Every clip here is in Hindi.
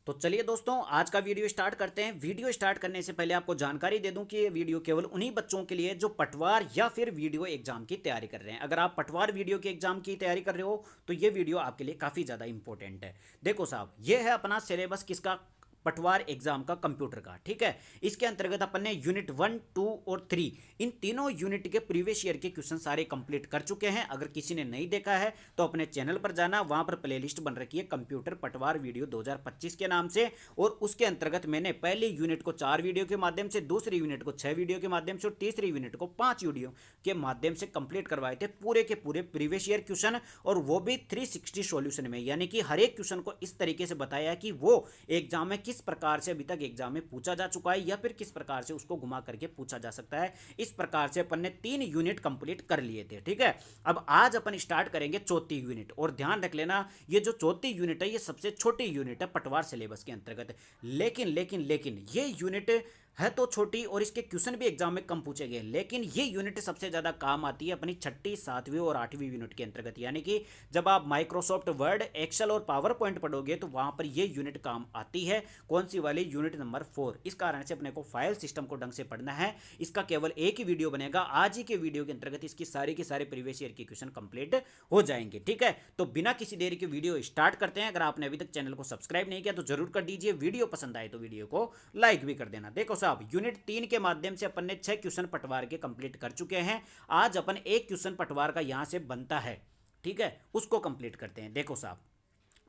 तो चलिए दोस्तों, आज का वीडियो स्टार्ट करते हैं। वीडियो स्टार्ट करने से पहले आपको जानकारी दे दूं कि ये वीडियो केवल उन्हीं बच्चों के लिए जो पटवार या फिर वीडियो एग्जाम की तैयारी कर रहे हैं। अगर आप पटवार वीडियो के एग्जाम की तैयारी कर रहे हो तो ये वीडियो आपके लिए काफ़ी ज़्यादा इंपॉर्टेंट है। देखो साहब, ये है अपना सिलेबस किसका, पटवार एग्जाम का, कंप्यूटर का। ठीक है, इसके अंतर्गत अपन ने यूनिट 1, 2 और 3 इन तीनों यूनिट के प्रीवियस ईयर के क्वेश्चन सारे कंप्लीट कर चुके हैं। अगर किसी ने नहीं देखा है तो अपने चैनल पर जाना, वहां पर प्लेलिस्ट बन रखी है कंप्यूटर पटवार वीडियो 2025 के नाम से। और उसके अंतर्गत मैंने पहली यूनिट को 4 वीडियो के माध्यम से, दूसरी यूनिट को 6 वीडियो के माध्यम से और तीसरी यूनिट को 5 वीडियो के माध्यम से कंप्लीट करवाए थे पूरे के पूरे प्रीवियस ईयर क्वेश्चन, और वो भी 360 सॉल्यूशन में। यानी कि हर एक क्वेश्चन को इस तरीके से बताया कि वो एग्जाम में किस प्रकार से अभी तक एग्जाम में पूछा जा चुका है या फिर किस प्रकार से उसको घुमा करके पूछा जा सकता है। इस प्रकार से अपन ने 3 यूनिट कंप्लीट कर लिए थे। ठीक है, अब आज अपन स्टार्ट करेंगे चौथी यूनिट। और ध्यान रख लेना, ये जो चौथी यूनिट है ये सबसे छोटी यूनिट है पटवार सिलेबस के अंतर्गत। लेकिन लेकिन लेकिन ये यूनिट है तो छोटी और इसके क्वेश्चन भी एग्जाम में कम पूछे गए, लेकिन ये यूनिट सबसे ज़्यादा काम आती है अपनी छठी, सातवीं और आठवीं यूनिट के अंतर्गत। यानी कि जब आप माइक्रोसॉफ्ट वर्ड, एक्सेल और पावर पॉइंट पढ़ोगे तो वहां पर ये यूनिट काम आती है। कौन सी वाली? Unit number 4। इस कारण से अपने को फाइल सिस्टम को ढंग से पढ़ना है। इसका केवल एक ही वीडियो बनेगा, आज ही के वीडियो के अंतर्गत इसकी सारी के सारे प्रीवियस ईयर के क्वेश्चन कंप्लीट हो जाएंगे। ठीक है, तो बिना किसी देरी के वीडियो स्टार्ट करते हैं। अगर आपने अभी तक चैनल को सब्सक्राइब नहीं किया तो जरूर कर दीजिए। वीडियो पसंद आए तो वीडियो को लाइक भी कर देना। देखो साहब, यूनिट 3 के माध्यम से अपन ने 6 क्वेश्चन पटवार के कंप्लीट कर चुके हैं। आज अपन एक क्वेश्चन पटवार का यहां से बनता है, ठीक है, उसको कंप्लीट करते हैं। देखो साहब,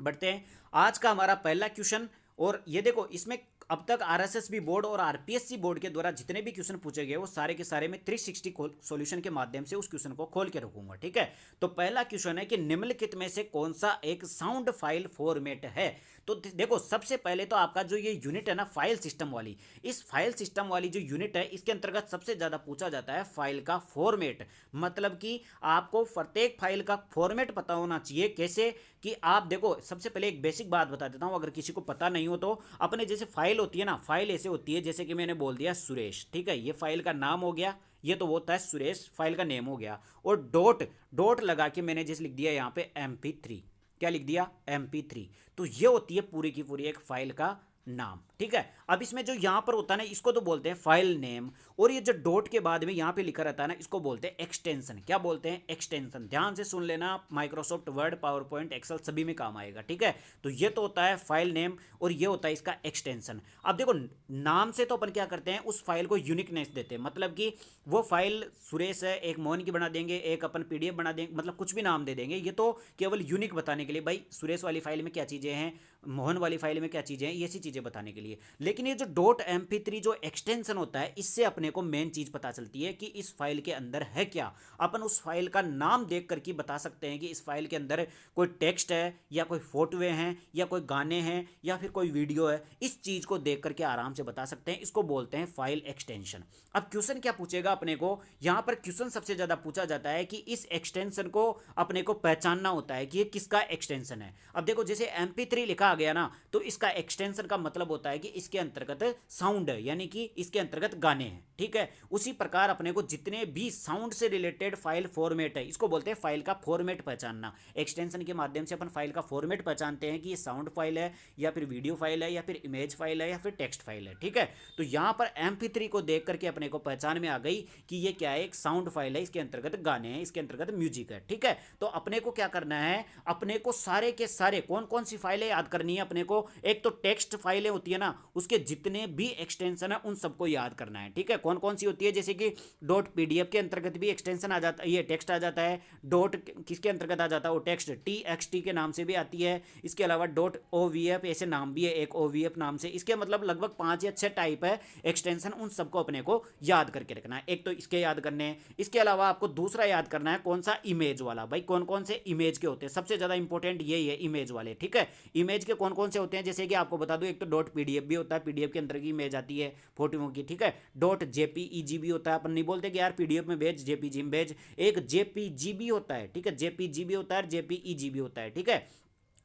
बढ़ते हैं। आज का हमारा पहला क्वेश्चन, और ये देखो इसमें अब तक आरएसएसबी बोर्ड और आरपीएससी बोर्ड के द्वारा जितने भी क्वेश्चन पूछे गए वो सारे के सारे मैं 360 सॉल्यूशन के माध्यम से उस क्वेश्चन को खोल के रखूंगा। ठीक है, तो पहला क्वेश्चन है कि निम्नलिखित में से कौन सा एक साउंड फाइल फॉर्मेट है। तो देखो, सबसे पहले तो आपका जो ये यूनिट है ना, फाइल सिस्टम वाली, इस फाइल सिस्टम वाली जो यूनिट है इसके अंतर्गत सबसे ज्यादा पूछा जाता है फाइल का फॉर्मेट। मतलब कि आपको प्रत्येक फाइल का फॉर्मेट पता होना चाहिए। कैसे कि आप देखो, सबसे पहले एक बेसिक बात बता देता हूं, अगर किसी को पता नहीं हो तो। अपने जैसे फाइल होती है ना, फाइल ऐसे होती है जैसे कि मैंने बोल दिया सुरेश। ठीक है, ये फाइल का नाम हो गया, ये तो वो होता है सुरेश, फाइल का नेम हो गया। और डॉट डॉट लगा के मैंने जैसे लिख दिया यहाँ पे MP3। क्या लिख दिया? MP3। तो ये होती है पूरी की पूरी एक फाइल का नाम। ठीक है, अब इसमें जो यहां पर होता है ना, इसको तो बोलते हैं फाइल नेम। और ये जो डॉट के बाद में यहां पे लिखा रहता है ना, इसको बोलते हैं एक्सटेंशन। क्या बोलते हैं? एक्सटेंशन। ध्यान से सुन लेना, Microsoft Word, PowerPoint, Excel सभी में काम आएगा। ठीक है, तो ये तो होता है फाइल नेम और ये होता है इसका एक्सटेंशन। अब देखो, नाम से तो अपन क्या करते हैं, उस फाइल को यूनिकनेस देते हैं। मतलब कि वो फाइल सुरेश है, एक मोहन की बना देंगे, एक अपन PDF बना देंगे, मतलब कुछ भी नाम दे देंगे। ये तो केवल यूनिक बताने के लिए, भाई सुरेश वाली फाइल में क्या चीज़ें हैं, मोहन वाली फाइल में क्या चीज़ें हैं, ये सी चीज़ें बताने के लिए। लेकिन ये जो डॉट MP3 जो एक्सटेंशन होता है, इससे अपने को मेन चीज़ पता चलती है कि इस फाइल के अंदर है क्या। अपन उस फाइल का नाम देख करके बता सकते हैं कि इस फाइल के अंदर कोई टेक्स्ट है या कोई फोटोए हैं या कोई गाने हैं या फिर कोई वीडियो है। इस चीज़ को देख करके आराम से बता सकते हैं। इसको बोलते हैं फाइल एक्सटेंशन। अब क्वेश्चन क्या पूछेगा अपने को, यहां पर क्वेश्चन सबसे ज़्यादा पूछा जाता है कि इस एक्सटेंशन को अपने को पहचानना होता है कि ये किसका एक्सटेंशन है। अब देखो, जैसे MP3 लिखा आ गया ना, तो इसका एक्सटेंशन का मतलब होता है कि इसके अंतर्गत साउंड है, यानी कि इसके अंतर्गत गाने हैं। ठीक है, उसी प्रकार अपने को जितने भी साउंड से रिलेटेड फाइल फॉर्मेट है, इसको बोलते हैं फाइल का फॉर्मेट पहचानना। एक्सटेंशन के माध्यम से अपन फाइल का फॉर्मेट पहचानते हैं कि ये साउंड फाइल है या फिर वीडियो फाइल है या फिर इमेज फाइल है या फिर टेक्स्ट फाइल है। ठीक है, तो यहां पर MP3 को देख करके अपने को पहचान में आ गई कि ये क्या है, एक साउंड फाइल है, इसके अंतर्गत गाने हैं, इसके अंतर्गत म्यूजिक है। ठीक है, तो अपने को क्या करना है, अपने को सारे के सारे कौन कौन सी फाइलें याद करनी है अपने को। एक तो टेक्स्ट फाइलें होती है ना, उसके जितने भी एक्सटेंशन है उन सबको याद करना है। ठीक है, कौन कौन सी होती है, जैसे कि डॉट PDF के अंतर्गत भी एक्सटेंशन आ जाता है, ये टेक्स्ट आ जाता है। डॉट किसके अंतर्गत आ जाता है, वो टेक्स्ट TXT के नाम से भी आती है। इसके अलावा डॉट OVF ऐसे नाम भी है, एक OVF नाम से। इसके मतलब लगभग 5 या 6 टाइप है एक्सटेंशन, उन सबको अपने को याद करके रखना है। एक तो इसके याद करने हैं, इसके अलावा आपको दूसरा याद करना है कौन सा, इमेज वाला। भाई कौन कौन से इमेज के होते हैं, सबसे ज्यादा इंपॉर्टेंट यही है, इमेज वाले। ठीक है, इमेज के कौन कौन से होते हैं, जैसे कि आपको बता दूं, एक तो डॉट PDF भी होता है, PDF के अंदर की इमेज आती है फोटोओं की। ठीक है, डॉट JPEG भी होता है, अपन नहीं बोलते कि यार PDF में भेज, JPG में भेज। एक JPG भी होता है। ठीक है, JPG भी होता है, JPEG भी होता है। ठीक है,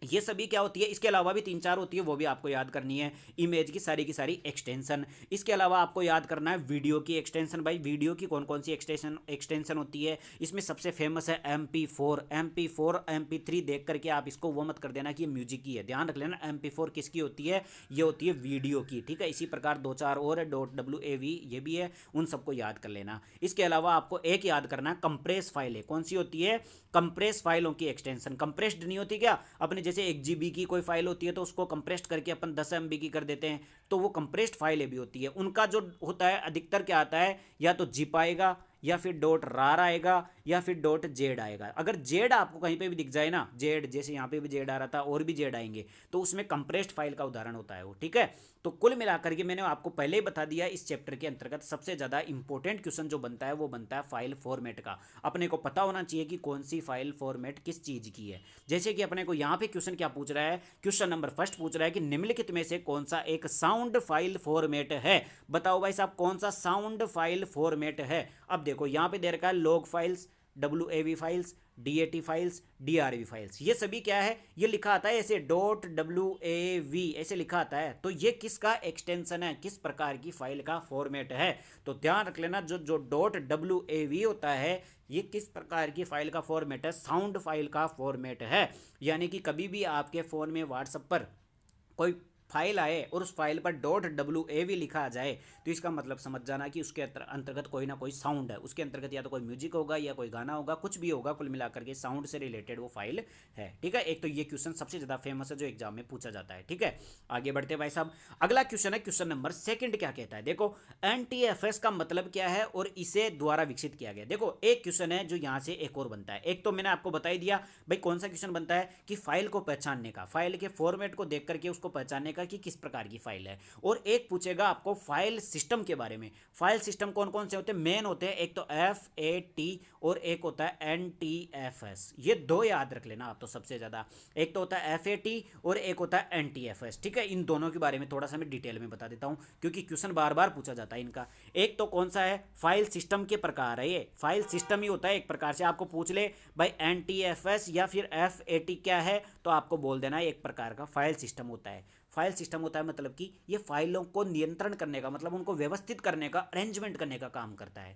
ये सभी क्या होती है, इसके अलावा भी 3-4 होती है, वो भी आपको याद करनी है। इमेज की सारी एक्सटेंशन, इसके अलावा आपको याद करना है वीडियो की एक्सटेंशन। भाई वीडियो की कौन कौन सी एक्सटेंशन होती है, इसमें सबसे फेमस है MP4, MP3 देख करके आप इसको वो मत कर देना कि ये म्यूजिक की है, ध्यान रख लेना MP4 किसकी होती है, ये होती है वीडियो की, ठीक है। इसी प्रकार 2-4 और है, .wav ये भी है, उन सबको याद कर लेना। इसके अलावा आपको एक याद करना है, कंप्रेस फाइल है, कौन सी होती है, कंप्रेस फाइलों की एक्सटेंशन। कंप्रेस्ड नहीं होती क्या, अपने जैसे 1 GB की कोई फाइल होती है तो उसको कंप्रेस्ड करके अपन 10 MB की कर देते हैं, तो वो कंप्रेस्ड फाइलें भी होती है। उनका जो होता है अधिकतर क्या आता है, या तो जिप आएगा, या फिर .rar आएगा, या फिर .z आएगा। अगर जेड आपको कहीं पे भी दिख जाए ना, जेड जैसे यहाँ पे भी जेड आ रहा था और भी जेड आएंगे, तो उसमें कंप्रेस्ड फाइल का उदाहरण होता है वो, ठीक है। तो कुल मिलाकर के मैंने आपको पहले ही बता दिया, इस चैप्टर के अंतर्गत सबसे ज़्यादा इंपॉर्टेंट क्वेश्चन जो बनता है वो बनता है फाइल फॉर्मेट का। अपने को पता होना चाहिए कि कौन सी फाइल फॉर्मेट किस चीज़ की है। जैसे कि अपने को यहाँ पे क्वेश्चन क्या पूछ रहा है, क्वेश्चन नंबर फर्स्ट पूछ रहा है कि निम्नलिखित में से कौन सा एक साउंड फाइल फॉर्मेट है। बताओ भाई साहब कौन सा साउंड फाइल फॉर्मेट है। अब देखो यहाँ पे दे रखा है log files, WAV files, DAT files, DRV files, ये सभी क्या है, ये लिखा आता है ऐसे .wav ऐसे लिखा आता है। तो ये किसका एक्सटेंशन है, किस प्रकार की फाइल का फॉर्मेट है। तो ध्यान रख लेना, जो जो .wav होता है ये किस प्रकार की फाइल का फॉर्मेट है, साउंड फाइल का फॉर्मेट है। यानी कि कभी भी आपके फ़ोन में व्हाट्सएप पर कोई फाइल आए और उस फाइल पर .wav लिखा आ जाए, तो इसका मतलब समझ जाना कि उसके अंतर्गत कोई ना कोई साउंड है, उसके अंतर्गत या तो कोई म्यूजिक होगा या कोई गाना होगा, कुछ भी होगा, कुल मिलाकर के साउंड से रिलेटेड वो फाइल है, ठीक है। एक तो ये क्वेश्चन सबसे ज़्यादा फेमस है जो एग्जाम में पूछा जाता है, ठीक है। आगे बढ़ते भाई साहब, अगला क्वेश्चन है क्वेश्चन नंबर सेकंड, क्या कहता है, देखो NTFS का मतलब क्या है और इसे द्वारा विकसित किया गया। देखो एक क्वेश्चन है जो यहाँ से एक और बनता है। एक तो मैंने आपको बता ही दिया भाई कौन सा क्वेश्चन बनता है कि फाइल को पहचानने का, फाइल के फॉर्मेट को देख करके उसको पहचानने का कि किस प्रकार की फाइल है। और एक पूछेगा आपको फाइल सिस्टम के बारे में। फाइल सिस्टम कौन कौन से होते हैं, मेन होते हैं, एक तो FAT और एक होता है NTFS। ये दो याद रख लेना आप तो सबसे ज़्यादा, एक तो होता है FAT और एक होता है NTFS, ठीक है। इन दोनों के बारे में थोड़ा सा मैं डिटेल में बता देता हूँ क्योंकि क्वेश्चन बार बार पूछा जाता है इनका। एक तो कौन सा है, फाइल सिस्टम के प्रकार है, ये फाइल सिस्टम ही होता है एक प्रकार से। आपको पूछ ले भाई NTFS या फिर FAT क्या है, तो आपको बोल देना एक प्रकार का फाइल सिस्टम होता है। फाइल सिस्टम होता है मतलब कि ये फाइलों को नियंत्रण करने का, मतलब उनको व्यवस्थित करने का, अरेंजमेंट करने का काम करता है।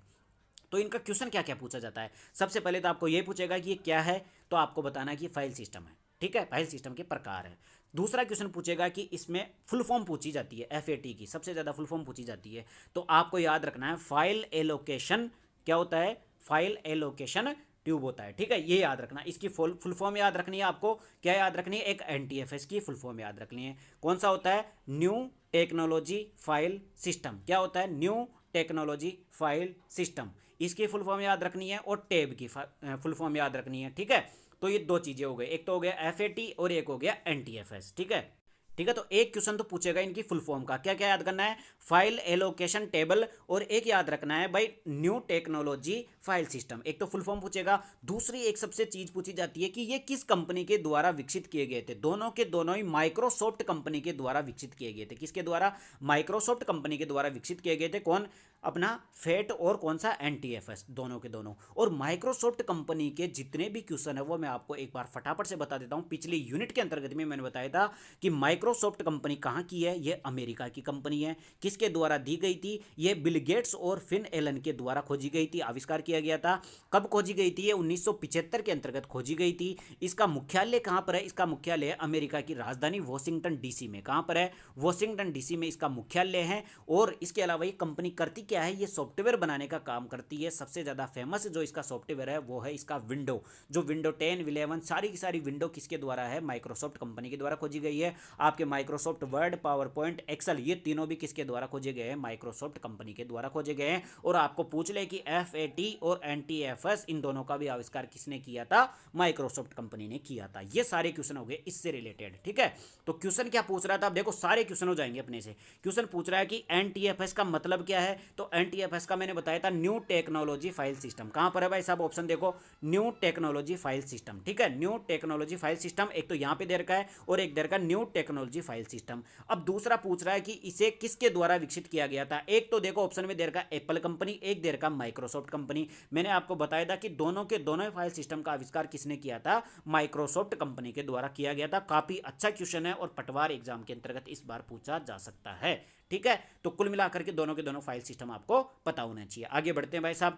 तो इनका क्वेश्चन क्या क्या पूछा जाता है, सबसे पहले तो आपको ये पूछेगा कि ये क्या है, तो आपको बताना है कि फाइल सिस्टम है, ठीक है, फाइल सिस्टम के प्रकार है। दूसरा क्वेश्चन पूछेगा कि इसमें फुल फॉर्म पूछी जाती है, FAT की सबसे ज़्यादा फुल फॉर्म पूछी जाती है, तो आपको याद रखना है फाइल एलोकेशन क्या होता है, फाइल एलोकेशन ट्यूब होता है, ठीक है। ये याद रखना, इसकी फुल फॉर्म याद रखनी है आपको, क्या याद रखनी है, एक NTFS की फुल फॉर्म याद रखनी है। कौन सा होता है, न्यू टेक्नोलॉजी फाइल सिस्टम, क्या होता है, न्यू टेक्नोलॉजी फाइल सिस्टम, इसकी फुल फॉर्म याद रखनी है और टेब की फुल फॉर्म याद रखनी है, ठीक है। तो ये दो चीज़ें हो गई, एक तो हो गया FAT और एक हो गया NTFS, ठीक है। ठीक है, तो एक क्वेश्चन तो पूछेगा इनकी फुल फॉर्म का, क्या क्या याद करना है, फाइल एलोकेशन टेबल, और एक याद रखना है भाई न्यू टेक्नोलॉजी फाइल सिस्टम। एक तो फुल फॉर्म पूछेगा, दूसरी एक सबसे चीज पूछी जाती है कि ये किस कंपनी के द्वारा विकसित किए गए थे। दोनों के दोनों ही माइक्रोसॉफ्ट कंपनी के द्वारा विकसित किए गए थे। किसके द्वारा, माइक्रोसॉफ्ट कंपनी के द्वारा विकसित किए गए थे। कौन, अपना FAT और कौन सा NTFS, दोनों के दोनों। और माइक्रोसॉफ्ट कंपनी के जितने भी क्वेश्चन है वो मैं आपको एक बार फटाफट से बता देता हूँ। पिछली यूनिट के अंतर्गत में मैंने बताया था कि माइक्रोसॉफ्ट कंपनी कहाँ की है, ये अमेरिका की कंपनी है। किसके द्वारा दी गई थी, ये बिल गेट्स और फिन एलन के द्वारा खोजी गई थी, आविष्कार किया गया था। कब खोजी गई थी, ये 1975 के अंतर्गत खोजी गई थी। इसका मुख्यालय कहाँ पर है, इसका मुख्यालय अमेरिका की राजधानी वॉशिंगटन DC में। कहाँ पर है, वॉशिंगटन DC में इसका मुख्यालय है। और इसके अलावा ये कंपनी करती क्या है, ये सॉफ्टवेयर बनाने का काम करती है। सबसे ज़्यादा फेमस जो इसका सॉफ्टवेयर है वो है इसका विंडो, जो विंडो 10, 11 सारी की सारी विंडो किसके द्वारा है, माइक्रोसॉफ्ट कंपनी के द्वारा खोजी गई है। आपके Microsoft Word, PowerPoint, Excel, ये तीनों भी किसके द्वारा खोजे गए हैं, माइक्रोसॉफ्ट कंपनी के द्वारा खोजे गए हैं। और आपको पूछ ले कि FAT और NTFS इन दोनों का भी आविष्कार किसने किया था, माइक्रोसॉफ्ट कंपनी ने किया था। ये सारे क्वेश्चन हो गए इससे रिलेटेड, ठीक है। तो क्वेश्चन क्या पूछ रहा था, अब देखो सारे क्वेश्चन हो जाएंगे अपने से। क्वेश्चन पूछ रहा है कि NTFS का मतलब क्या है, तो तो NTFS का मैंने बताया था न्यू टेक्नोलॉजी फाइल सिस्टम। कहाँ पर है भाई साहब, ऑप्शन देखो, न्यू टेक्नोलॉजी फाइल सिस्टम। ठीक है, न्यू टेक्नोलॉजी फाइल सिस्टम एक तो यहाँ पे दे रखा है और एक दे रखा है न्यू टेक्नोलॉजी फाइल सिस्टम। अब दूसरा पूछ रहा है कि इसे किसके द्वारा विकसित किया गया था। एक तो देखो ऑप्शन में दे रखा है एप्पल कंपनी, एक दे रखा माइक्रोसॉफ्ट कंपनी। मैंने आपको बताया था कि दोनों के दोनों फाइल सिस्टम का आविष्कार किसने किया था, माइक्रोसॉफ्ट कंपनी के द्वारा किया गया था। काफी अच्छा क्वेश्चन है और पटवार एग्जाम के अंतर्गत इस बार पूछा जा सकता है। ठीक है, तो कुल मिलाकर के दोनों के दोनों फाइल सिस्टम आपको पता होना चाहिए। आगे बढ़ते हैं भाई साहब,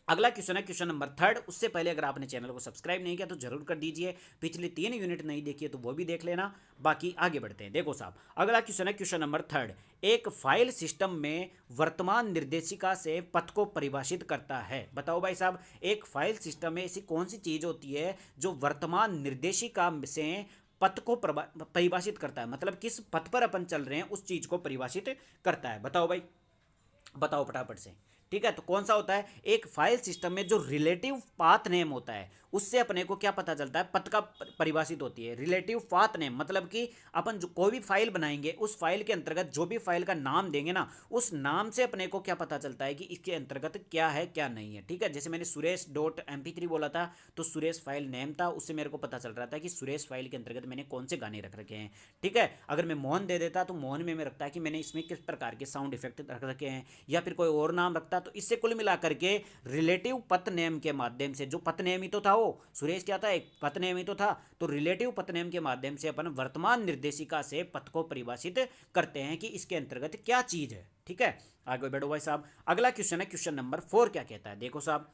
अगला क्वेश्चन है क्वेश्चन नंबर 3। उससे पहले अगर आपने चैनल को सब्सक्राइब नहीं किया तो जरूर कर दीजिए, पिछली 3 यूनिट नहीं देखी है तो वो भी देख लेना। बाकी आगे बढ़ते हैं। देखो साहब, अगला क्वेश्चन है क्वेश्चन नंबर 3। एक फाइल सिस्टम में वर्तमान निर्देशिका से पथ को परिभाषित करता है। बताओ भाई साहब, एक फाइल सिस्टम में ऐसी कौन सी चीज होती है जो वर्तमान निर्देशिका से पथ को परिभाषित करता है, मतलब किस पथ पर अपन चल रहे हैं उस चीज को परिभाषित करता है। बताओ भाई, बताओ फटाफट से। ठीक है, तो कौन सा होता है, एक फाइल सिस्टम में जो रिलेटिव पाथ नेम होता है उससे अपने को क्या पता चलता है, पथ का परिभाषित होती है। रिलेटिव पाथ नेम मतलब कि अपन जो कोई भी फाइल बनाएंगे उस फाइल के अंतर्गत जो भी फाइल का नाम देंगे ना, उस नाम से अपने को क्या पता चलता है कि इसके अंतर्गत क्या है क्या नहीं है। ठीक है, जैसे मैंने सुरेश डॉट MP3 बोला था तो सुरेश फाइल नेम था, उससे मेरे को पता चल रहा था कि सुरेश फाइल के अंतर्गत मैंने कौन से गाने रख रखे हैं। ठीक है, अगर मैं मोहन दे देता तो मोहन में रखता है कि मैंने इसमें किस प्रकार के साउंड इफेक्ट रख रखे हैं, या फिर कोई और नाम रखता। तो इससे कुल मिलाकर के रिलेटिव पथ नेम के माध्यम से, जो पथ नेम ही तो था वो सुरेश क्या था, एक पथ नेम ही तो था, तो रिलेटिव पथ नेम के माध्यम से अपन वर्तमान निर्देशिका से पथ को परिभाषित करते हैं कि इसके अंतर्गत क्या चीज है। ठीक है, आगे बढ़ो भाई साहब। अगला क्वेश्चन है क्वेश्चन नंबर 4। क्या कहता है, देखो साहब,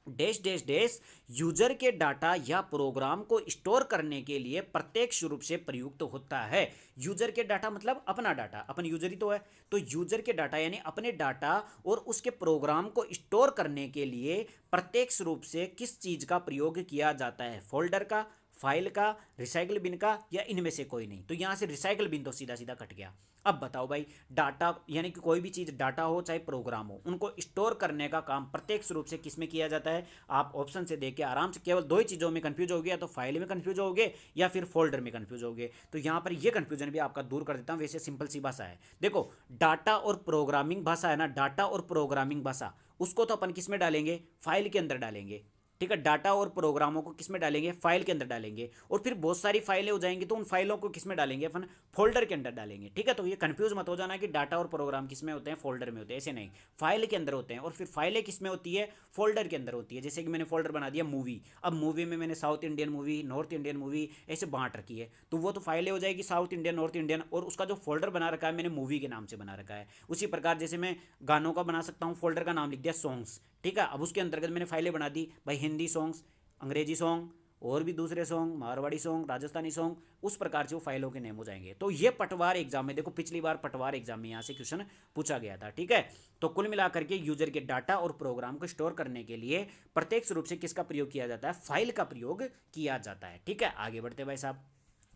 डैश डैश डैश यूजर के डाटा या प्रोग्राम को स्टोर करने के लिए प्रत्यक्ष रूप से प्रयुक्त होता है। यूजर के डाटा मतलब अपना डाटा, अपन यूजर ही तो है, तो यूजर के डाटा यानी अपने डाटा और उसके प्रोग्राम को स्टोर करने के लिए प्रत्यक्ष रूप से किस चीज का प्रयोग किया जाता है, फोल्डर का, फाइल का, रिसाइकल बिन का, या इनमें से कोई नहीं। तो यहां से रिसाइकल बिन तो सीधा सीधा कट गया। अब बताओ भाई, डाटा यानी कि कोई भी चीज़ डाटा हो चाहे प्रोग्राम हो, उनको स्टोर करने का काम प्रत्यक्ष रूप से किस में किया जाता है। आप ऑप्शन से देख के आराम से केवल 2 ही चीज़ों में कंफ्यूज होगे, या तो फाइल में कंफ्यूज होगे या फिर फोल्डर में कंफ्यूज होगे। तो यहाँ पर ये कंफ्यूजन भी आपका दूर कर देता हूँ। वैसे सिंपल सी भाषा है, देखो डाटा और प्रोग्रामिंग भाषा है ना, डाटा और प्रोग्रामिंग भाषा, उसको तो अपन किस में डालेंगे, फाइल के अंदर डालेंगे। ठीक है, डाटा और प्रोग्रामों को किस में डालेंगे, फाइल के अंदर डालेंगे। और फिर बहुत सारी फाइलें हो जाएंगी तो उन फाइलों को किस में डालेंगे, अपन फोल्डर के अंदर डालेंगे। ठीक है, तो ये कंफ्यूज मत हो जाना कि डाटा और प्रोग्राम किस में होते हैं, फोल्डर में होते हैं, ऐसे नहीं, फाइल के अंदर होते हैं। और फिर फाइलें किस में होती है, फोल्डर के अंदर होती है। जैसे कि मैंने फोल्डर बना दिया मूवी, अब मूवी में मैंने south Indian movie, north Indian movie ऐसे बांट रखी है, तो वो तो फाइलें हो जाएगी साउथ इंडियन, नॉर्थ इंडियन, और उसका जो फोल्डर बना रखा है मैंने मूवी के नाम से बना रखा है। उसी प्रकार जैसे मैं गानों का बना सकता हूँ, फोल्डर का नाम लिख दिया सॉन्ग्स। ठीक है, अब उसके अंतर्गत मैंने फाइलें बना दी भाई, हिंदी सॉन्ग्स, अंग्रेजी सॉन्ग, और भी दूसरे song, Marwari song, Rajasthani song, उस प्रकार से वो फाइलों के नेम हो जाएंगे। तो ये पटवार एग्जाम में देखो, पिछली बार पटवार एग्जाम में यहाँ से क्वेश्चन पूछा गया था। ठीक है, तो कुल मिलाकर के यूजर के डाटा और प्रोग्राम को स्टोर करने के लिए प्रत्यक्ष रूप से किसका प्रयोग किया जाता है, फाइल का प्रयोग किया जाता है। ठीक है, आगे बढ़ते भाई साहब।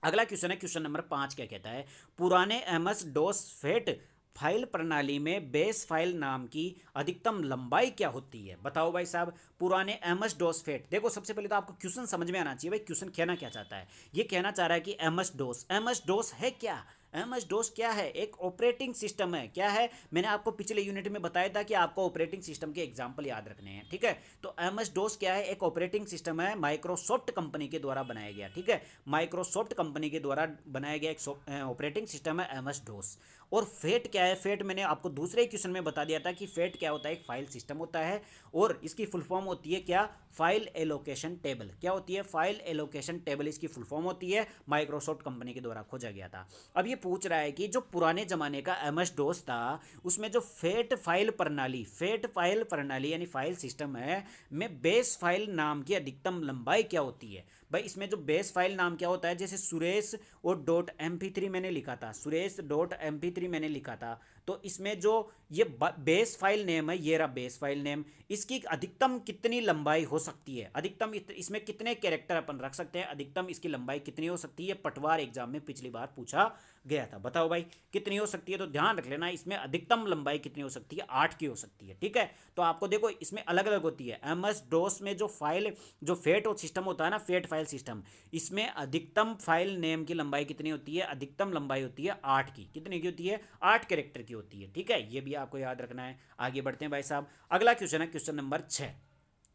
अगला क्वेश्चन है क्वेश्चन नंबर 5। क्या कहता है, पुराने MS-DOS फेट फाइल प्रणाली में बेस फाइल नाम की अधिकतम लंबाई क्या होती है। बताओ भाई साहब, पुराने MS-DOS फेट, देखो सबसे पहले तो आपको क्वेश्चन समझ में आना चाहिए भाई, क्वेश्चन कहना क्या चाहता है। ये कहना चाह रहा है कि MS-DOS है क्या, MS-DOS क्या है, एक ऑपरेटिंग सिस्टम है। क्या है, मैंने आपको पिछले यूनिट में बताया था कि आपको ऑपरेटिंग सिस्टम के एग्जाम्पल याद रखने हैं। ठीक है, तो MS-DOS क्या है, एक ऑपरेटिंग सिस्टम है, माइक्रोसॉफ्ट कंपनी के द्वारा बनाया गया। ठीक है, माइक्रोसॉफ्ट कंपनी के द्वारा बनाया गया एक ऑपरेटिंग सिस्टम है MS-DOS। और फेट क्या है, फेट मैंने आपको दूसरे क्वेश्चन में बता दिया था कि फेट क्या होता है, एक फाइल सिस्टम होता है, और इसकी फुल फॉर्म होती है क्या, फाइल एलोकेशन टेबल। क्या होती है, फाइल एलोकेशन टेबल इसकी फुल फॉर्म होती है, माइक्रोसॉफ्ट कंपनी के द्वारा खोजा गया था। अब ये पूछ रहा है कि जो पुराने जमाने का MS-DOS था उसमें जो फेट फाइल प्रणाली यानी फाइल सिस्टम है में बेस फाइल नाम की अधिकतम लंबाई क्या होती है। भाई इसमें जो बेस फाइल नाम क्या होता है, जैसे सुरेश और .mp3 मैंने लिखा था, सुरेश .mp3 मैंने लिखा था, तो इसमें जो ये बेस फाइल नेम है, ये रहा बेस फाइल नेम, इसकी अधिकतम कितनी लंबाई हो सकती है, अधिकतम इसमें कितने कैरेक्टर अपन रख सकते हैं, अधिकतम इसकी लंबाई कितनी हो सकती है, पटवार एग्जाम में पिछली बार पूछा गया था। बताओ भाई कितनी हो सकती है, तो ध्यान रख लेना इसमें अधिकतम लंबाई कितनी हो सकती है, 8 की हो सकती है। ठीक है, तो आपको देखो इसमें अलग अलग होती है। MS-DOS में जो फाइल जो फेट सिस्टम होता है ना, फेट फाइल सिस्टम, इसमें अधिकतम फाइल नेम की लंबाई कितनी होती है? अधिकतम लंबाई होती है 8 की। कितने की होती है? 8 कैरेक्टर की होती है। ठीक है, ये भी आपको याद रखना है। आगे बढ़ते हैं भाई साहब, अगला क्वेश्चन है क्वेश्चन नंबर 6।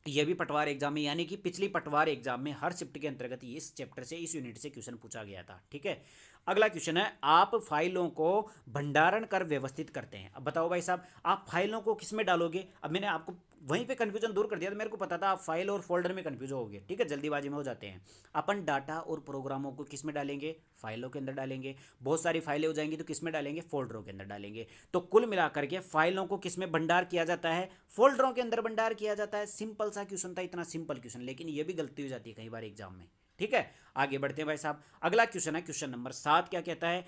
ये भी पटवार एग्जाम में, यानी कि पिछली पटवार एग्जाम में हर शिफ्ट के अंतर्गत इस चैप्टर से, इस यूनिट से क्वेश्चन पूछा गया था। ठीक है, अगला क्वेश्चन है, आप फाइलों को भंडारण कर व्यवस्थित करते हैं। अब बताओ भाई साहब, आप फाइलों को किस में डालोगे? अब मैंने आपको वहीं पे कंफ्यूजन दूर कर दिया था, मेरे को पता था आप फाइल और फोल्डर में कंफ्यूज होगे। ठीक है, जल्दीबाजी में हो जाते हैं। अपन डाटा और प्रोग्रामों को किस में डालेंगे? फाइलों के अंदर डालेंगे। बहुत सारी फाइलें हो जाएंगी तो किस में डालेंगे? फोल्डरों के अंदर डालेंगे। तो कुल मिलाकर के फाइलों को किस में भंडार किया जाता है? फोल्डरों के अंदर भंडार किया जाता है। सिंपल सा क्वेश्चन था, इतना सिंपल क्वेश्चन, लेकिन ये भी गलती हो जाती है कई बार एग्जाम में। ठीक है, आगे बढ़ते हैं भाई साहब, अगला क्वेश्चन है क्वेश्चन नंबर 7। क्या कहता है?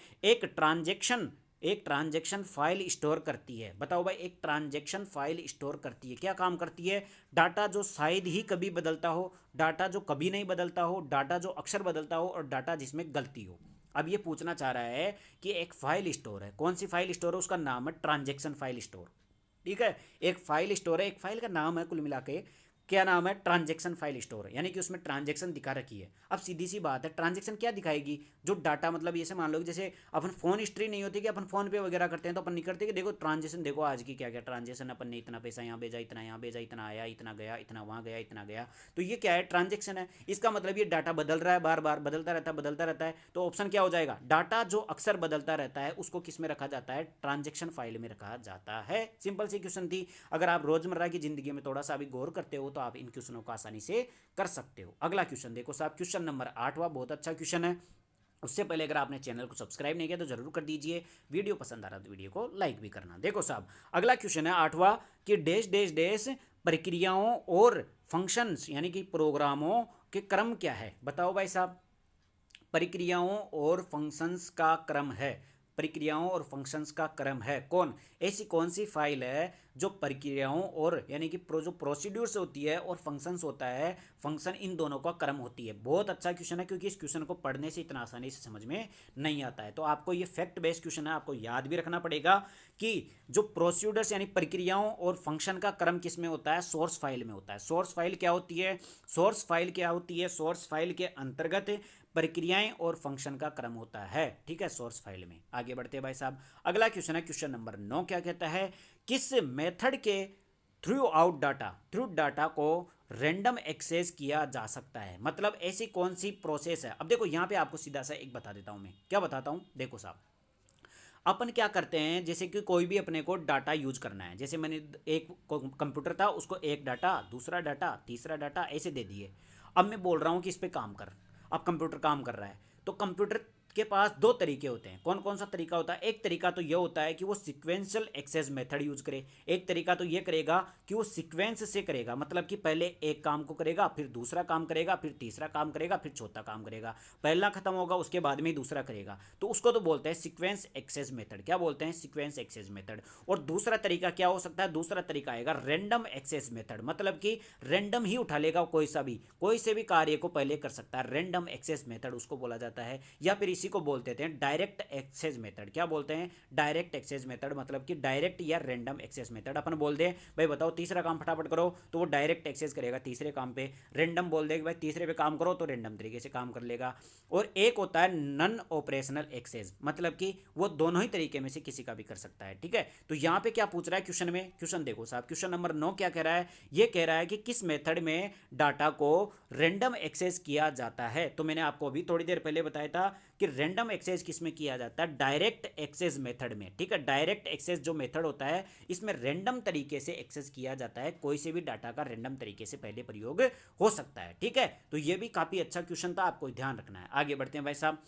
एक ट्रांजैक्शन फाइल स्टोर करती है। बताओ भाई, एक ट्रांजैक्शन फाइल स्टोर करती है, क्या काम करती है? डाटा जो शायद ही कभी बदलता हो, डाटा जो कभी नहीं बदलता हो, डाटा जो अक्सर बदलता हो, और डाटा जिसमें गलती हो। अब ये पूछना चाह रहा है कि एक फाइल स्टोर है, कौन सी फाइल स्टोर है? उसका नाम है ट्रांजैक्शन फाइल स्टोर। ठीक है, एक फाइल स्टोर है, एक फाइल का नाम है, कुल मिला के क्या नाम है? ट्रांजैक्शन फाइल स्टोर, यानी कि उसमें ट्रांजैक्शन दिखा रखी है। अब सीधी सी बात है, ट्रांजैक्शन क्या दिखाएगी? जो डाटा, मतलब ये से मान लो कि जैसे अपन फोन हिस्ट्री नहीं होती कि अपन फोन पे वगैरह करते हैं, तो अपन नहीं करते कि देखो ट्रांजैक्शन, देखो आज की क्या क्या ट्रांजैक्शन, अपन ने इतना पैसा यहाँ भेजा, इतना यहाँ भेजा, इतना आया, इतना गया, इतना वहाँ गया, इतना गया। तो ये क्या है? ट्रांजैक्शन है। इसका मतलब ये डाटा बदल रहा है, बार बार बदलता रहता है, बदलता रहता है। तो ऑप्शन क्या हो जाएगा? डाटा जो अक्सर बदलता रहता है उसको किस में रखा जाता है? ट्रांजैक्शन फाइल में रखा जाता है। सिंपल सी क्वेश्चन थी। अगर आप रोजमर्रा की जिंदगी में थोड़ा सा भी गौर करते हो तो आप इन क्वेश्चनों को आसानी से कर सकते हो। अगला क्वेश्चन देखो साहब, क्वेश्चन नंबर 8वां, बहुत अच्छा क्वेश्चन है। उससे पहले अगर आपने चैनल को सब्सक्राइब नहीं किया तो जरूर कर दीजिए। वीडियो पसंद आ रहा तो वीडियो को लाइक भी करना। देखो साहब, अगला क्वेश्चन है 8वां कि डैश डैश डैश प्रक्रियाओं और फंक्शंस, यानी कि प्रोग्रामों के क्रम क्या है? बताओ भाई साहब, प्रक्रियाओं और फंक्शंस का क्रम है। प्रक्रियाओं और फंक्शंस का क्रम है। कौन? ऐसी कौन सी फाइल है जो प्रक्रियाओं और, यानी कि जो प्रोसीड्यूर्स होती है और फंक्शंस होता है, फंक्शन, इन दोनों का क्रम होती है। बहुत अच्छा क्वेश्चन है, क्योंकि इस क्वेश्चन को पढ़ने से इतना आसानी से समझ में नहीं आता है। तो आपको ये फैक्ट बेस्ड क्वेश्चन है, आपको याद भी रखना पड़ेगा कि जो प्रोसीड्यूर्स यानी प्रक्रियाओं और फंक्शन का क्रम किस में होता है? सोर्स फाइल में होता है। सोर्स फाइल क्या होती है? सोर्स फाइल क्या होती है? सोर्स फाइल के अंतर्गत प्रक्रियाएं और फंक्शन का क्रम होता है। ठीक है, सोर्स फाइल में। आगे बढ़ते हैं भाई साहब, अगला क्वेश्चन है क्वेश्चन नंबर 9। क्या कहता है? किस मेथड के थ्रू डाटा को रैंडम एक्सेस किया जा सकता है? मतलब ऐसी कौन सी प्रोसेस है? अब देखो यहाँ पे आपको सीधा सा एक बता देता हूँ, मैं क्या बताता हूँ। देखो साहब, अपन क्या करते हैं, जैसे कि कोई भी अपने को डाटा यूज करना है, जैसे मैंने एक कंप्यूटर था, उसको एक डाटा, दूसरा डाटा, तीसरा डाटा ऐसे दे दिए। अब मैं बोल रहा हूँ कि इस पर काम कर। अब कंप्यूटर काम कर रहा है, तो कंप्यूटर के पास दो तरीके होते हैं। कौन कौन सा तरीका होता है? एक तरीका तो ये होता है कि वो सिक्वेंशियल एक्सेस मेथड यूज करे। एक तरीका तो ये करेगा कि वो सीक्वेंस से करेगा, मतलब कि पहले एक काम को करेगा, फिर दूसरा काम करेगा, फिर तीसरा काम करेगा, फिर चौथा काम करेगा। पहला खत्म होगा उसके बाद में ही दूसरा करेगा, तो उसको तो बोलते हैं सीक्वेंस एक्सेस मेथड। क्या बोलते हैं? Sequence access method. और दूसरा तरीका क्या हो सकता है? दूसरा तरीका आएगा रैंडम एक्सेस मेथड, मतलब कि रैंडम ही उठा लेगा, कोई से भी कार्य को पहले कर सकता है। रैंडम एक्सेस मेथड उसको बोला जाता है। या फिर इसी को बोलते हैं डायरेक्ट एक्सेस मेथड। क्या बोलते हैं? डायरेक्ट एक्सेस मेथड, मतलब कि डायरेक्ट या रैंडम एक्सेस मेथड। अपन बोल दे भाई बताओ तीसरा काम फटाफट करो, तो वो डायरेक्ट एक्सेस करेगा तीसरे काम पे। रैंडम बोल दे भाई तीसरे पे काम करो, तो रैंडम तरीके से काम कर लेगा। और एक होता है नॉन ऑपरेशनल एक्सेस, मतलब कि वो दोनों ही तरीके में से किसी का भी कर सकता है। ठीक है, तो यहां पे क्या पूछ रहा है क्वेश्चन में? क्वेश्चन देखो साहब, क्वेश्चन नंबर 9 क्या कह रहा है? ये कह रहा है कि किस मेथड में डाटा को रैंडम एक्सेस किया जाता है। तो मैंने आपको अभी थोड़ी देर पहले बताया था कि रैंडम एक्सेस किसमें किया जाता है? डायरेक्ट एक्सेस मेथड में। ठीक है, डायरेक्ट एक्सेस जो मेथड होता है, इसमें रैंडम तरीके से एक्सेस किया जाता है। कोई से भी डाटा का रैंडम तरीके से पहले प्रयोग हो सकता है। ठीक है, तो ये भी काफी अच्छा क्वेश्चन था, आपको ध्यान रखना है। आगे बढ़ते हैं भाई साहब,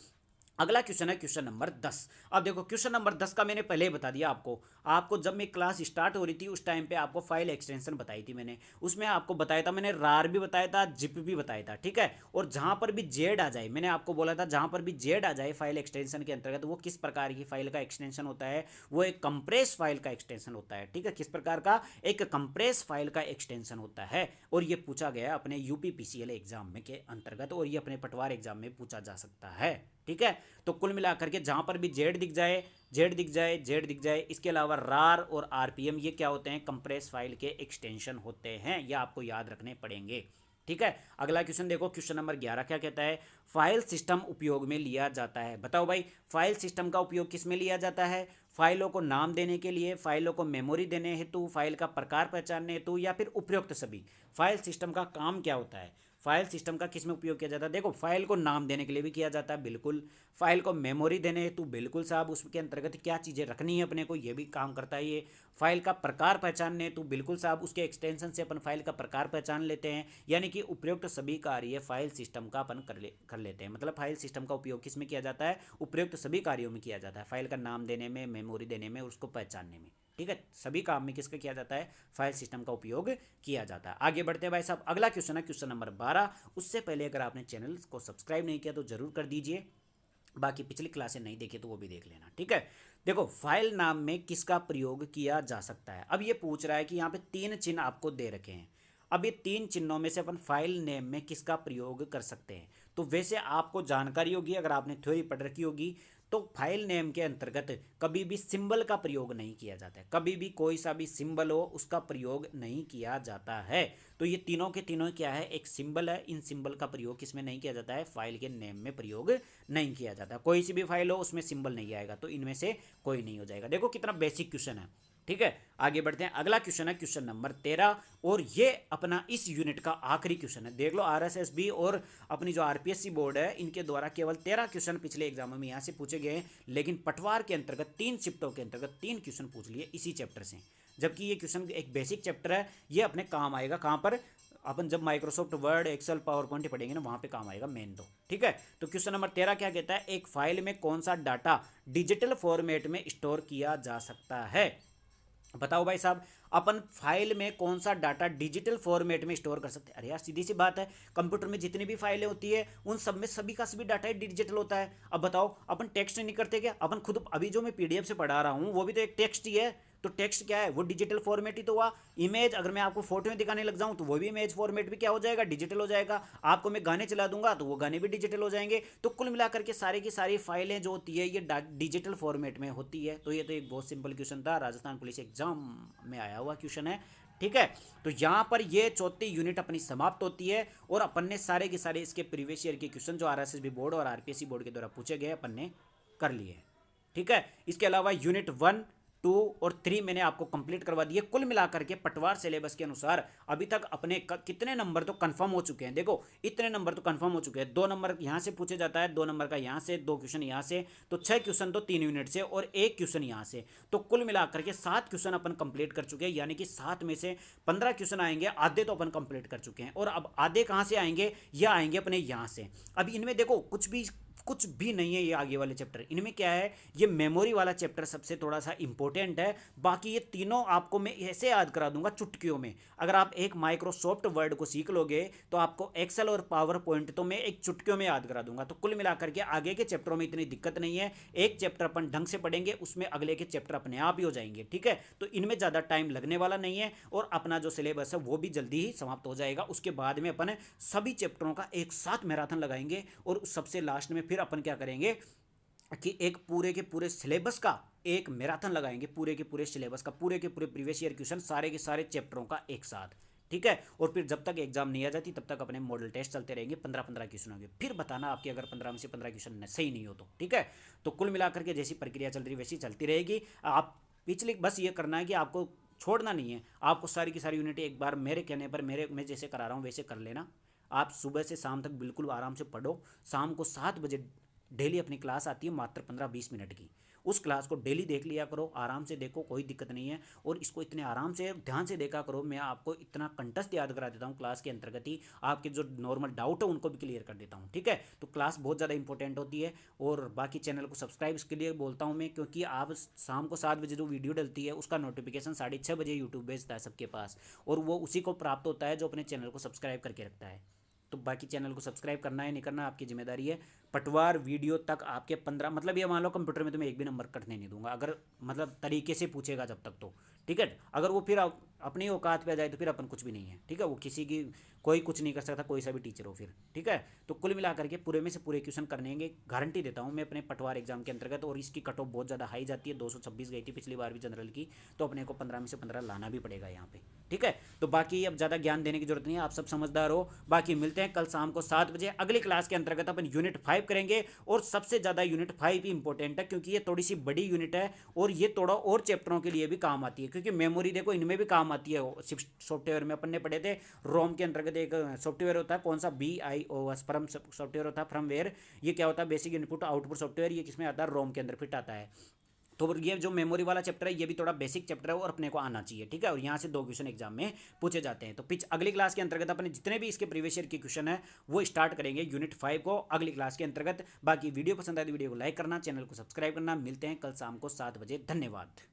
अगला क्वेश्चन है क्वेश्चन नंबर 10। अब देखो क्वेश्चन नंबर 10 का मैंने पहले ही बता दिया आपको जब मैं क्लास स्टार्ट हो रही थी उस टाइम पे आपको फाइल एक्सटेंशन बताई थी मैंने। उसमें आपको बताया था, मैंने रार भी बताया था, जिप भी बताया था। ठीक है, और जहां पर भी जेड आ जाए, मैंने आपको बोला था जहां पर भी जेड आ जाए फाइल एक्सटेंशन के अंतर्गत, वो किस प्रकार की फाइल का एक्सटेंशन होता है? वो एक कंप्रेस फाइल का एक्सटेंशन होता है। ठीक है, किस प्रकार का? एक कंप्रेस फाइल का एक्सटेंशन होता है। और ये पूछा गया अपने यूपीपीसीएल एग्जाम में के अंतर्गत, और ये अपने पटवार एग्जाम में पूछा जा सकता है। ठीक है, तो कुल मिलाकर के जहां पर भी जेड दिख जाए, जेड दिख जाए, इसके अलावा रार और आरपीएम, ये क्या होते हैं? कंप्रेस फाइल के एक्सटेंशन होते हैं। ये आपको याद रखने पड़ेंगे। ठीक है। अगला क्वेश्चन देखो, क्वेश्चन नंबर 11 क्या कहता है, फाइल सिस्टम उपयोग में लिया जाता है। बताओ भाई, फाइल सिस्टम का उपयोग किस में लिया जाता है? फाइलों को नाम देने के लिए, फाइलों को मेमोरी देने हेतु, फाइल का प्रकार पहचानने हेतु, या फिर उपयुक्त सभी। फाइल सिस्टम का काम क्या होता है? फाइल सिस्टम का किस में उपयोग किया जाता है? देखो, फाइल को नाम देने के लिए भी किया जाता है, बिल्कुल। फाइल को मेमोरी देने हेतु, बिल्कुल साहब, उसके अंतर्गत क्या चीज़ें रखनी है अपने को, ये भी काम करता है ये। फाइल का प्रकार पहचानने हेतु, बिल्कुल साहब, उसके एक्सटेंशन से अपन फाइल का प्रकार पहचान लेते हैं। यानी कि उपयुक्त सभी कार्य फाइल सिस्टम का अपन कर लेते हैं। मतलब फाइल सिस्टम का उपयोग किस में किया जाता है? उपयुक्त सभी कार्यों में किया जाता है, फाइल का नाम देने में, मेमोरी देने में, उसको पहचानने में। ठीक है, सभी काम में किसका किया जाता है? फाइल सिस्टम का उपयोग किया जाता है। आगे बढ़ते हैं भाई साहब, अगला क्वेश्चन है क्वेश्चन नंबर 12। उससे पहले अगर आपने चैनल को सब्सक्राइब नहीं किया तो जरूर कर दीजिए, बाकी पिछली क्लासें नहीं देखी तो वो भी देख लेना। ठीक है, देखो, फाइल नाम में किसका प्रयोग किया जा सकता है? अब ये पूछ रहा है कि यहाँ पे 3 चिन्ह आपको दे रखे हैं। अब ये 3 चिन्हों में से अपन फाइल नेम में किसका प्रयोग कर सकते हैं? तो वैसे आपको जानकारी होगी, अगर आपने थ्योरी पढ़ रखी होगी, तो फाइल नेम के अंतर्गत कभी भी सिंबल का प्रयोग नहीं किया जाता है। कभी भी कोई सा भी सिंबल हो उसका प्रयोग नहीं किया जाता है। तो ये तीनों के तीनों क्या है? एक सिंबल है। इन सिंबल का प्रयोग किसमें नहीं किया जाता है? फाइल के नेम में प्रयोग नहीं किया जाता। कोई सी भी फाइल हो उसमें सिंबल नहीं आएगा, तो इनमें से कोई नहीं हो जाएगा। देखो कितना बेसिक क्वेश्चन है। ठीक है, आगे बढ़ते हैं। अगला क्वेश्चन है क्वेश्चन नंबर 13, और ये अपना इस यूनिट का आखिरी क्वेश्चन है। देख लो, आरएसएसबी और अपनी जो आरपीएससी बोर्ड है, इनके द्वारा केवल 13 क्वेश्चन पिछले एग्जामों में यहाँ से पूछे गए, लेकिन पटवार के अंतर्गत 3 शिफ्टों के अंतर्गत 3 क्वेश्चन पूछ लिए इसी चैप्टर से। जबकि ये क्वेश्चन एक बेसिक चैप्टर है, ये अपने काम आएगा कहाँ पर? अपन जब Microsoft Word, Excel, PowerPoint पढ़ेंगे ना, वहाँ पे काम आएगा मेन तो। ठीक है, तो क्वेश्चन नंबर 13 क्या कहता है, एक फाइल में कौन सा डाटा डिजिटल फॉर्मेट में स्टोर किया जा सकता है? बताओ भाई साहब, अपन फाइल में कौन सा डाटा डिजिटल फॉर्मेट में स्टोर कर सकते हैं? अरे यार, सीधी सी बात है, कंप्यूटर में जितनी भी फाइलें होती है उन सब में सभी का सभी डाटा डिजिटल होता है। अब बताओ, अपन टेक्स्ट नहीं करते क्या? अपन खुद अभी जो मैं पीडीएफ से पढ़ा रहा हूँ वो भी तो एक टेक्स्ट ही है। तो टेक्स्ट क्या है? वो डिजिटल फॉर्मेट ही तो हुआ। इमेज अगर मैं आपको फोटो में दिखाने लग जाऊं तो वो भी इमेज फॉर्मेट भी क्या हो जाएगा? डिजिटल हो जाएगा। आपको मैं गाने चला दूंगा तो वो गाने भी डिजिटल हो जाएंगे। तो कुल मिलाकर के सारी की सारी फाइलें जो होती है ये डिजिटल फॉर्मेट में होती है। तो ये तो एक बहुत सिंपल क्वेश्चन था, राजस्थान पुलिस एग्जाम में आया हुआ क्वेश्चन है। ठीक है, तो यहाँ पर ये चौथी यूनिट अपनी समाप्त होती है, और अपन ने सारे के सारे इसके प्रीवियस ईयर के क्वेश्चन जो आरएसएसबी बोर्ड और आरपीएससी बोर्ड के द्वारा पूछे गए अपन ने कर लिए। ठीक है, इसके अलावा यूनिट 1, 2 और 3 मैंने आपको कंप्लीट करवा दिए। कुल मिलाकर के पटवार सिलेबस के अनुसार अभी तक अपने कितने नंबर तो कंफर्म हो चुके हैं? देखो, इतने नंबर तो कंफर्म हो चुके हैं। 2 नंबर यहाँ से पूछे जाता है, 2 नंबर का यहाँ से, 2 क्वेश्चन यहाँ से, तो 6 क्वेश्चन तो 3 यूनिट से और 1 क्वेश्चन यहाँ से। तो कुल मिलाकर के 7 क्वेश्चन अपन कंप्लीट कर चुके हैं, यानी कि 7 में से 15 क्वेश्चन आएंगे, आधे तो अपन कंप्लीट कर चुके हैं। और अब आधे कहाँ से आएंगे? यह आएंगे अपने यहाँ से। अब इनमें देखो कुछ भी नहीं है ये आगे वाले चैप्टर। इनमें क्या है? ये मेमोरी वाला चैप्टर सबसे थोड़ा सा इंपॉर्टेंट है। बाकी ये तीनों आपको मैं ऐसे याद करा दूंगा चुटकियों में। अगर आप एक माइक्रोसॉफ्ट वर्ड को सीख लोगे तो आपको एक्सेल और पावर पॉइंट तो मैं एक चुटकियों में याद करा दूंगा। तो कुल मिलाकर के आगे के चैप्टरों में इतनी दिक्कत नहीं है। एक चैप्टर अपन ढंग से पढ़ेंगे, उसमें अगले के चैप्टर अपने आप ही हो जाएंगे। ठीक है, तो इनमें ज़्यादा टाइम लगने वाला नहीं है, और अपना जो सिलेबस है वो भी जल्दी ही समाप्त हो जाएगा। उसके बाद में अपन सभी चैप्टरों का एक साथ मैराथन लगाएंगे, और सबसे लास्ट में फिर अपन क्या करेंगे कि एक पूरे के पूरे सिलेबस का एक मैराथन लगाएंगे, पूरे के पूरे सिलेबस का, पूरे के पूरे प्रीवियस ईयर क्वेश्चन सारे के सारे चैप्टरों का एक साथ। ठीक है, और फिर जब तक एग्जाम नहीं आ जाती तब तक अपने मॉडल टेस्ट चलते रहेंगे, 15-15 क्वेश्चन होंगे। फिर बताना आपके अगर 15 में से 15 क्वेश्चन सही नहीं हो तो। ठीक है, तो कुल मिलाकर के जैसी प्रक्रिया चल रही वैसी चलती रहेगी। आप पिछले बस ये करना है कि आपको छोड़ना नहीं है। आपको सारी की सारी यूनिट एक बार मेरे कहने पर, मैं जैसे करा रहा हूँ वैसे कर लेना। आप सुबह से शाम तक बिल्कुल आराम से पढ़ो। शाम को 7 बजे डेली अपनी क्लास आती है, मात्र 15-20 मिनट की। उस क्लास को डेली देख लिया करो, आराम से देखो, कोई दिक्कत नहीं है। और इसको इतने आराम से ध्यान से देखा करो, मैं आपको इतना कंटस्ट याद करा देता हूँ क्लास के अंतर्गत ही। आपके जो नॉर्मल डाउट है उनको भी क्लियर कर देता हूँ। ठीक है, तो क्लास बहुत ज़्यादा इंपॉर्टेंट होती है। और बाकी चैनल को सब्सक्राइब इसके लिए बोलता हूँ मैं, क्योंकि आप शाम को 7 बजे जो वीडियो डलती है उसका नोटिफिकेशन 6:30 बजे यूट्यूब भेजता है सबके पास, और वो उसी को प्राप्त होता है जो अपने चैनल को सब्सक्राइब करके रखता है। तो बाकी चैनल को सब्सक्राइब करना है नहीं करना आपकी जिम्मेदारी है। पटवार वीडियो तक आपके 15, मतलब ये मान लो कंप्यूटर में तो मैं एक भी नंबर कटने नहीं दूंगा, अगर मतलब तरीके से पूछेगा जब तक तो। ठीक है, अगर वो फिर अपनी औकात पे आ जाए तो फिर अपन कुछ भी नहीं है। ठीक है, वो किसी की कोई कुछ नहीं कर सकता, कोई सा भी टीचर हो फिर, ठीक है। तो कुल मिलाकर के पूरे में से पूरे क्वेश्चन करने हैं, गारंटी देता हूँ मैं अपने पटवार एग्जाम के अंतर्गत। और इसकी कट ऑफ बहुत ज़्यादा हाई जाती है, 226 गई थी पिछली बार भी जनरल की, तो अपने को 15 में से 15 लाना भी पड़ेगा यहाँ पे, ठीक है। तो बाकी अब ज़्यादा ज्ञान देने की जरूरत नहीं है, आप सब समझदार हो। बाकी मिलते हैं कल शाम को 7 बजे अगली क्लास के अंतर्गत, अपन यूनिट 5 करेंगे। और सबसे ज़्यादा यूनिट 5 ही इंपॉर्टेंट है, क्योंकि ये थोड़ी सी बड़ी यूनिट है और ये थोड़ा और चैप्टरों के लिए भी काम आती है, क्योंकि मेमोरी देखो इनमें भी काम आती है। सॉफ्टवेयर में अपन ने पढ़े थे, रोम के अंतर्गत एक सॉफ्टवेयर होता है, कौन सा BIOS फ्रम सॉफ्टवेयर होता है, फ्रमवेयर। ये क्या होता है, बेसिक इनपुट आउटपुट सॉफ्टवेयर, ये किसमें आता है, रोम के अंदर फिट आता है। तो ये जो मेमोरी वाला चैप्टर है ये भी थोड़ा बेसिक चैप्टर है और अपने को आना चाहिए, ठीक है। और यहाँ से 2 क्वेश्चन एग्जाम में पूछे जाते हैं। तो पिच अगली क्लास के अंतर्गत अपने जितने भी इसके प्रीवियस ईयर के क्वेश्चन है वो स्टार्ट करेंगे यूनिट 5 को अगली क्लास के अंतर्गत। बाकी वीडियो पसंद आए तो वीडियो को लाइक करना, चैनल को सब्सक्राइब करना। मिलते हैं कल शाम को 7 बजे, धन्यवाद।